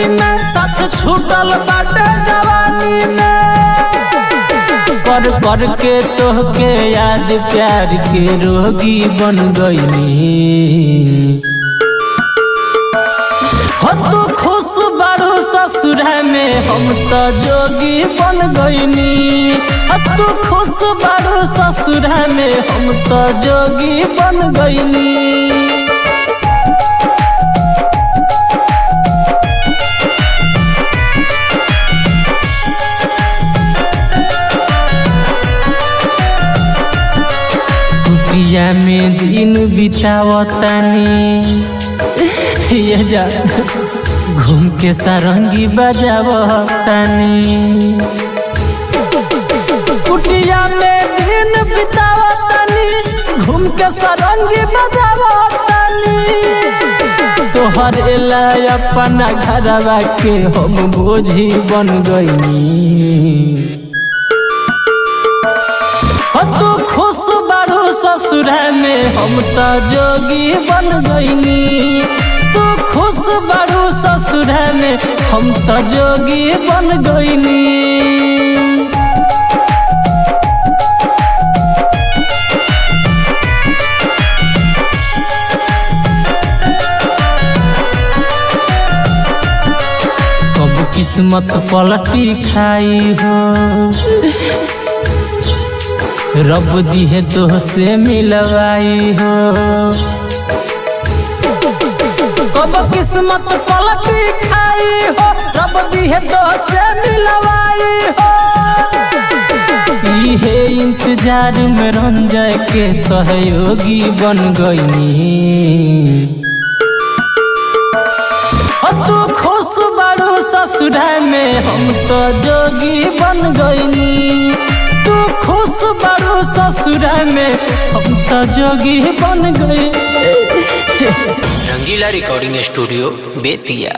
में, साथ छूटल बाटे जवानी में। कर कर के तोहके याद प्यार के रोगी बन गईनी। हो तू खुश बारू ससुर में, हम तो जोगी बन गईनी। हो तू खुश बारू ससुर में, हम तो जोगी बन गईनी। कुटिया में दिन बितावतानी, ये जा घूम के सारंगी बजावतानी। कुटिया में दिन बितावतानी, घूम के सारंगी बजावतानी। तोहर एला अपना घरवा के हम बोझी बन गईनी। तू खुश बारू ससुर में, हम तो जोगी बन गईनी। तू खुश बारू ससुर में, हम तो जोगी बन गईनी। कब किस्मत पलटी खाई हो, रब दिहे तो से मिलवाई हो। कब किस्मत पलटी खाई हो, रब दिहे तो से मिलवाई हो। इहे इंतजार में रंजय के सहयोगी बन गईनी। तू खुश बारू ससुर में, हम तो जोगी बन गईनी। तू खुश बारू ससुर में, हम तो जोगी बन गए। रंगीला रिकॉर्डिंग स्टूडियो बेतिया।